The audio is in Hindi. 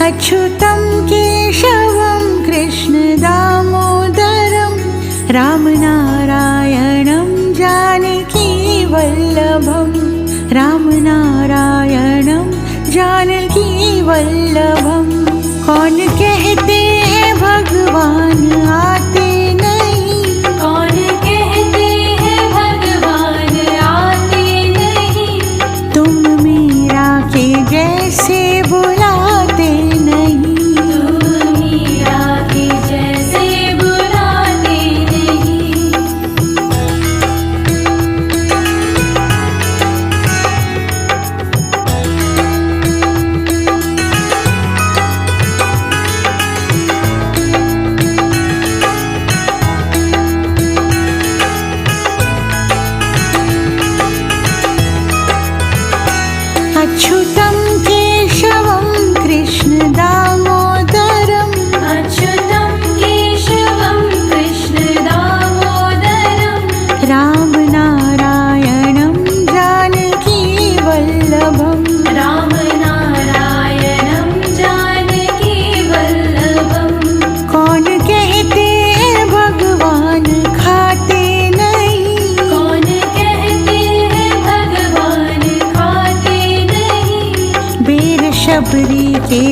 अच्युतं केशवं कृष्णदामोदरं रामनारायणं जानकीवल्लभं रामनारायणं जानकीवल्लभं। कौन कहते हैं भगवान आते नहीं, कौन कहते हैं भगवान आते नहीं, तुम मीरा के जैसे बुलाते नहीं, तुम मीरा के जैसे बुलाते नहीं। अच्युतं केशवं कृष्णदामोदरं अच्युतं केशवं कृष्णदामोदरं रामनारायणं जानकीवल्लभं रामनारायणं जानकीवल्लभं। कौन कहते हैं भगवान खाते नहीं, कौन कहते हैं भगवान खाते नहीं, बेर शबरी के